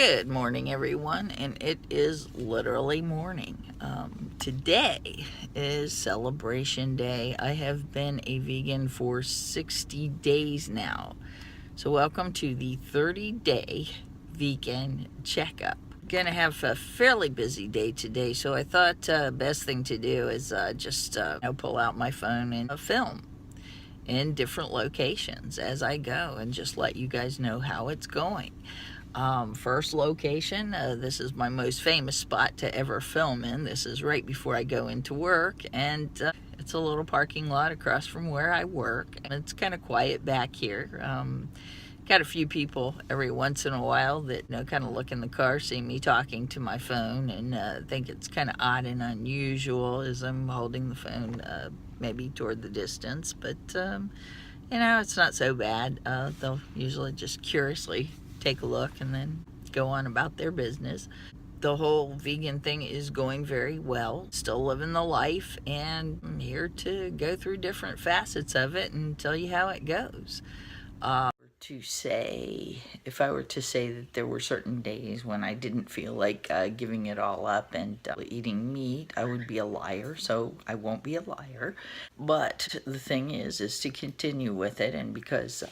Good morning, everyone, and it is literally morning. Today is Celebration Day. I have been a vegan for 60 days now. So, welcome to the 30-day Vegan Checkup. Gonna have a fairly busy day today, so I thought best thing to do is just pull out my phone and film in different locations as I go and just let you guys know how it's going. First location, this is my most famous spot to ever film in. This is right before I go into work, and it's a little parking lot across from where I work. It's kind of quiet back here. Got a few people every once in a while that kind of look in the car, see me talking to my phone, and think it's kind of odd and unusual as I'm holding the phone maybe toward the distance, but it's not so bad. They'll usually just curiously take a look and then go on about their business. The whole vegan thing is going very well. Still living the life, and I'm here to go through different facets of it and tell you how it goes. If I were to say that there were certain days when I didn't feel like giving it all up and eating meat, I would be a liar, so I won't be a liar. But the thing is to continue with it, and because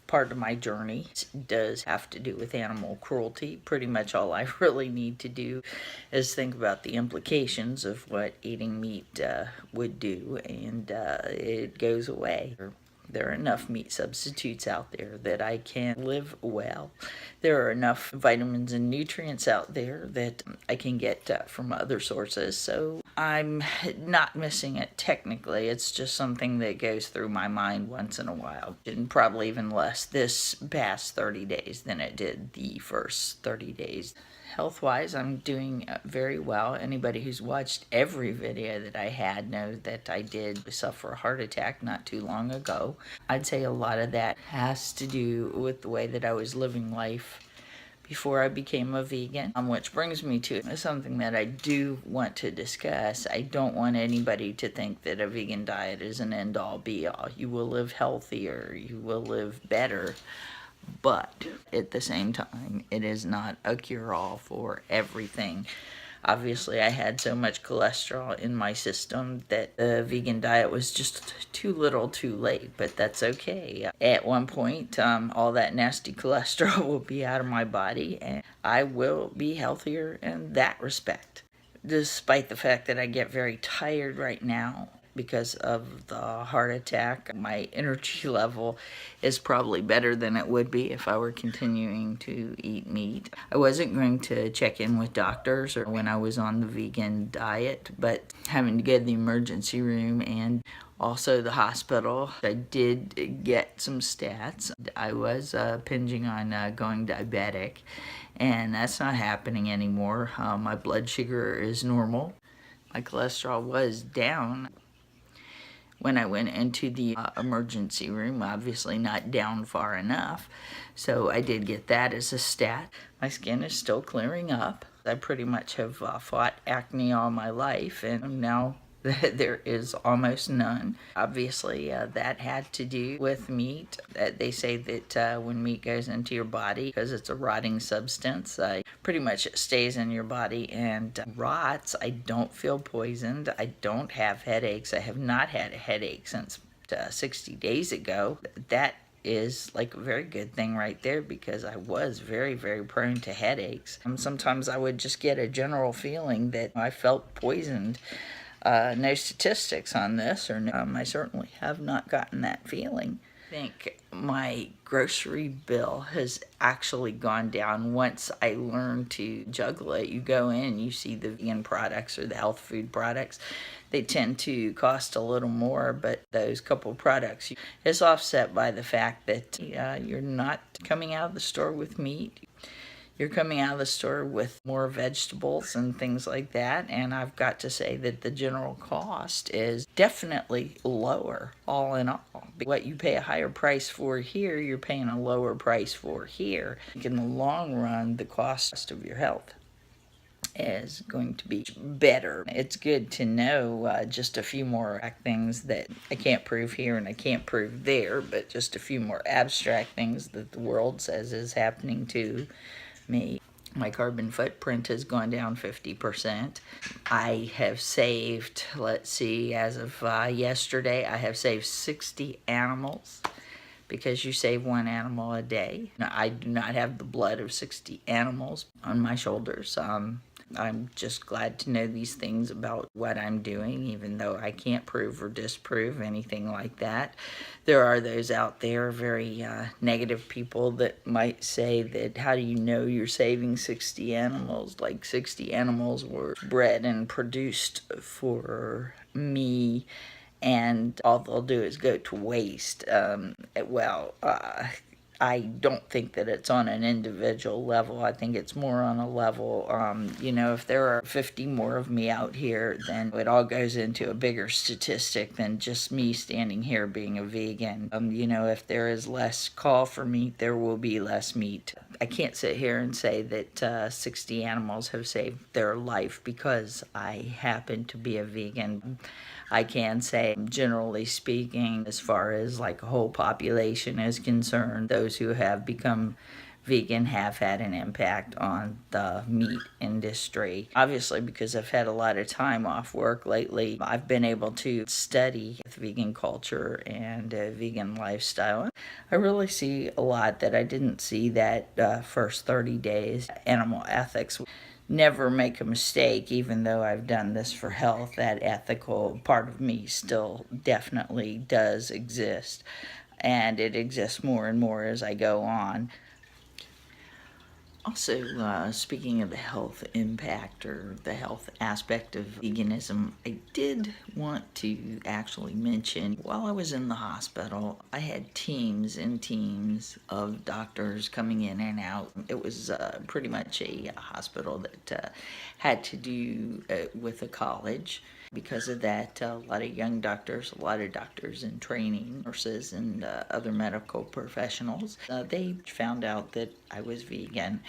part of my journey does have to do with animal cruelty, pretty much all I really need to do is think about the implications of what eating meat would do, and it goes away. There are enough meat substitutes out there that I can live well. There are enough vitamins and nutrients out there that I can get from other sources. So I'm not missing it technically. It's just something that goes through my mind once in a while. And probably even less this past 30 days than it did the first 30 days. Health-wise, I'm doing very well. Anybody who's watched every video that I had knows that I did suffer a heart attack not too long ago. I'd say a lot of that has to do with the way that I was living life before I became a vegan, which brings me to something that I do want to discuss. I don't want anybody to think that a vegan diet is an end-all be-all. You will live healthier, you will live better, but at the same time, it is not a cure-all for everything. Obviously, I had so much cholesterol in my system that the vegan diet was just too little too late, but that's okay. At one point, all that nasty cholesterol will be out of my body, and I will be healthier in that respect. Despite the fact that I get very tired right now, because of the heart attack, my energy level is probably better than it would be if I were continuing to eat meat. I wasn't going to check in with doctors or when I was on the vegan diet, but having to go to the emergency room and also the hospital, I did get some stats. I was pinging on going diabetic, and that's not happening anymore. My blood sugar is normal. My cholesterol was down when I went into the emergency room, obviously not down far enough. So I did get that as a stat. My skin is still clearing up. I pretty much have fought acne all my life, and now there is almost none. Obviously, that had to do with meat. They say that when meat goes into your body, because it's a rotting substance, pretty much it stays in your body and rots. I don't feel poisoned. I don't have headaches. I have not had a headache since 60 days ago. That is like a very good thing right there, because I was very, very prone to headaches. Sometimes I would just get a general feeling that I felt poisoned. No statistics on this, or I certainly have not gotten that feeling. I think my grocery bill has actually gone down once I learned to juggle it. You go in, you see the vegan products or the health food products. They tend to cost a little more, but those couple products is offset by the fact that you're not coming out of the store with meat. You're coming out of the store with more vegetables and things like that, and I've got to say that the general cost is definitely lower, all in all. What you pay a higher price for here, you're paying a lower price for here. In the long run, the cost of your health is going to be better. It's good to know just a few more things that I can't prove here and I can't prove there, but just a few more abstract things that the world says is happening to me. My carbon footprint has gone down 50%. I have saved, let's see, as of yesterday, I have saved 60 animals, because you save one animal a day. Now, I do not have the blood of 60 animals on my shoulders. I'm just glad to know these things about what I'm doing, even though I can't prove or disprove anything like that. There are those out there, very negative people, that might say that, how do you know you're saving 60 animals? Like 60 animals were bred and produced for me, and all they'll do is go to waste. I don't think that it's on an individual level. I think it's more on a level, if there are 50 more of me out here, then it all goes into a bigger statistic than just me standing here being a vegan. If there is less call for meat, there will be less meat. I can't sit here and say that 60 animals have saved their life because I happen to be a vegan. I can say, generally speaking, as far as like a whole population is concerned, those who have become vegan have had an impact on the meat industry. Obviously, because I've had a lot of time off work lately, I've been able to study vegan culture and vegan lifestyle. I really see a lot that I didn't see that first 30 days. Animal ethics. Never make a mistake, even though I've done this for health. That ethical part of me still definitely does exist, and it exists more and more as I go on. Also, speaking of the health impact or the health aspect of veganism, I did want to actually mention, while I was in the hospital, I had teams and teams of doctors coming in and out. It was pretty much a hospital that had to do with a college. Because of that, a lot of young doctors, a lot of doctors in training, nurses, and other medical professionals, they found out that I was vegan.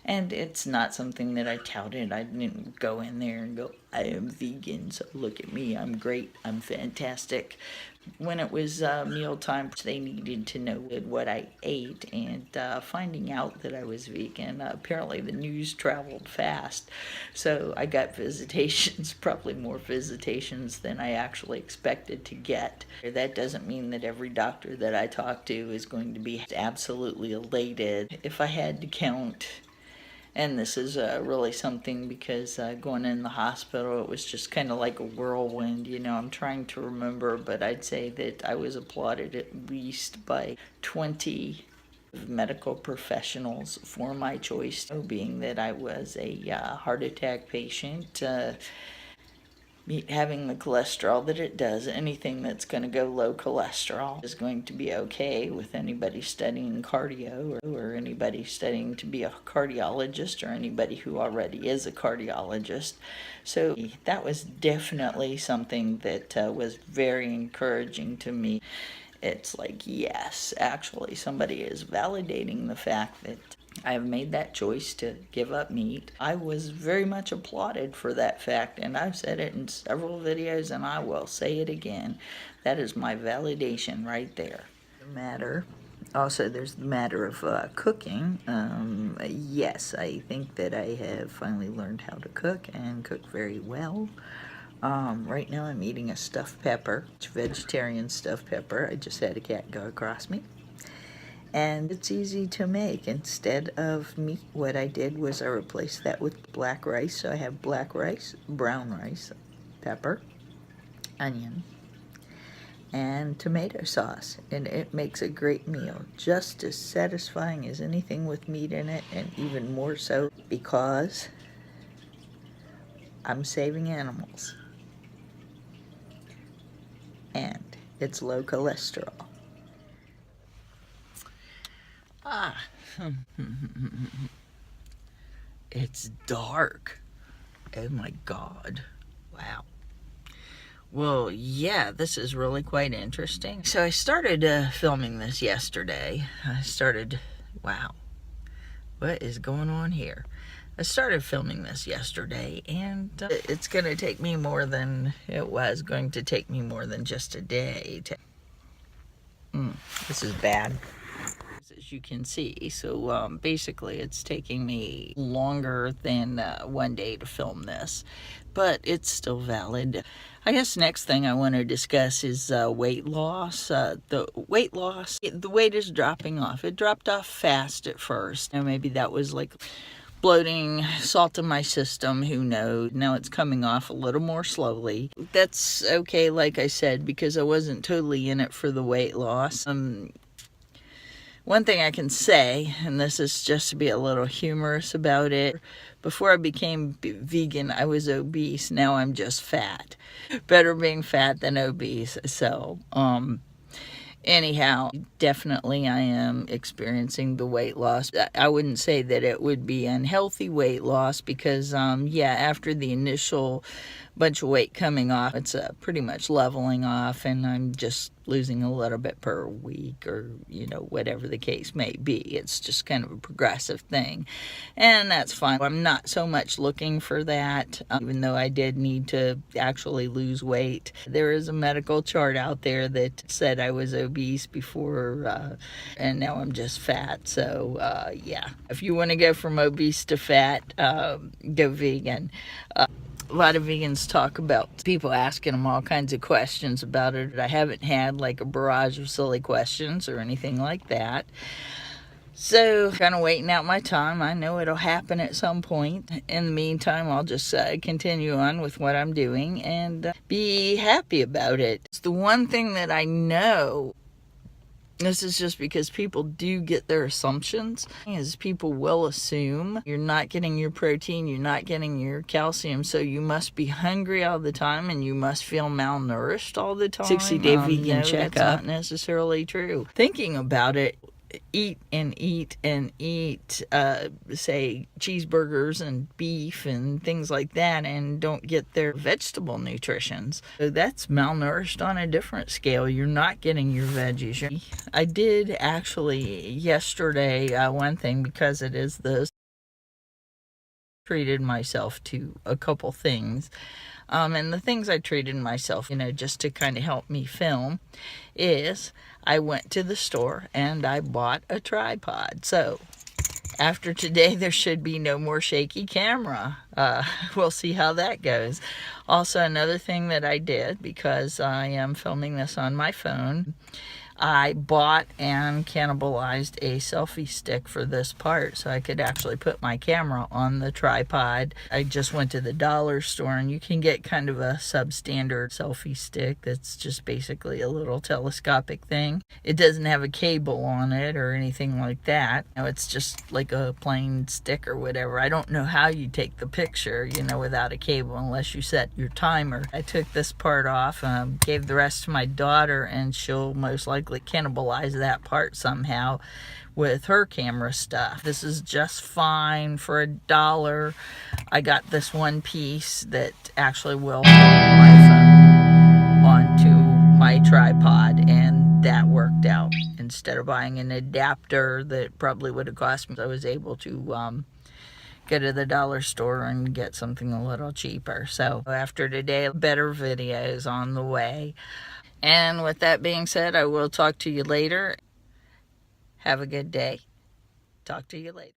And it's not something that I touted. I didn't go in there and go, I am vegan, so look at me, I'm great, I'm fantastic. When it was mealtime, they needed to know what I ate, and finding out that I was vegan, apparently the news traveled fast. So I got visitations, probably more visitations than I actually expected to get. That doesn't mean that every doctor that I talk to is going to be absolutely elated. If I had to count, and this is really something because going in the hospital, it was just kind of like a whirlwind. I'm trying to remember, but I'd say that I was applauded at least by 20 medical professionals for my choice, being that I was a heart attack patient. Having the cholesterol that it does, anything that's going to go low cholesterol is going to be okay with anybody studying cardio or anybody studying to be a cardiologist or anybody who already is a cardiologist. So that was definitely something that was very encouraging to me. It's like, yes, actually somebody is validating the fact that I have made that choice to give up meat. I was very much applauded for that fact, and I've said it in several videos, and I will say it again. That is my validation right there. Also, there's the matter of cooking. Yes, I think that I have finally learned how to cook and cook very well. Right now I'm eating a stuffed pepper. It's vegetarian stuffed pepper. I just had a cat go across me. And it's easy to make. Instead of meat, what I did was I replaced that with black rice. So I have black rice, brown rice, pepper, onion, and tomato sauce. And it makes a great meal. Just as satisfying as anything with meat in it, and even more so because I'm saving animals. And it's low cholesterol. It's dark. Oh my God. Wow. Well, yeah, this is really quite interesting. So I started filming this yesterday. Wow. What is going on here? I started filming this yesterday, and it's going to take me more than, it was going to take me more than just a day. This is bad. as you can see. So basically it's taking me longer than 1 day to film this, but it's still valid. I guess next thing I want to discuss is weight loss. The weight is dropping off. It dropped off fast at first. Now maybe that was like bloating, salt in my system, who knows. Now it's coming off a little more slowly. That's okay, like I said, because I wasn't totally in it for the weight loss. One thing I can say, and this is just to be a little humorous about it, before I became vegan, I was obese. Now I'm just fat. Better being fat than obese. So, anyhow, definitely I am experiencing the weight loss. I wouldn't say that it would be unhealthy weight loss because, yeah, after the initial bunch of weight coming off, it's pretty much leveling off, and I'm just losing a little bit per week, or whatever the case may be. It's just kind of a progressive thing, and that's fine. I'm not so much looking for that, even though I did need to actually lose weight. There is a medical chart out there that said I was obese before, and now I'm just fat. So yeah, if you want to go from obese to fat, go vegan. A lot of vegans talk about people asking them all kinds of questions about it. I haven't had like a barrage of silly questions or anything like that. So, kind of waiting out my time. I know it'll happen at some point. In the meantime, I'll just continue on with what I'm doing and be happy about it. It's the one thing that I know. This is just because people do get their assumptions, is people will assume you're not getting your protein, you're not getting your calcium, so you must be hungry all the time and you must feel malnourished all the time. 60-day vegan checkup. That's not necessarily true. Thinking about it, eat and eat and eat, say, cheeseburgers and beef and things like that, and don't get their vegetable nutritions. So that's malnourished on a different scale. You're not getting your veggies. I did actually yesterday, one thing, because it is this, treated myself to a couple things. And the things I treated myself, just to kind of help me film, is I went to the store and I bought a tripod. So after today, there should be no more shaky camera. We'll see how that goes. Also, another thing that I did, because I am filming this on my phone, I bought and cannibalized a selfie stick for this part so I could actually put my camera on the tripod. I just went to the dollar store, and you can get kind of a substandard selfie stick that's just basically a little telescopic thing. It doesn't have a cable on it or anything like that. It's just like a plain stick or whatever. I don't know how you take the picture, without a cable, unless you set your timer. I took this part off, gave the rest to my daughter, and she'll most likely cannibalize that part somehow with her camera stuff. This is just fine for $1. I got this one piece that actually will hold my phone onto my tripod, and that worked out. Instead of buying an adapter that probably would have cost me, I was able to go to the dollar store and get something a little cheaper. So after today, better videos on the way. And with that being said, I will talk to you later. Have a good day. Talk to you later.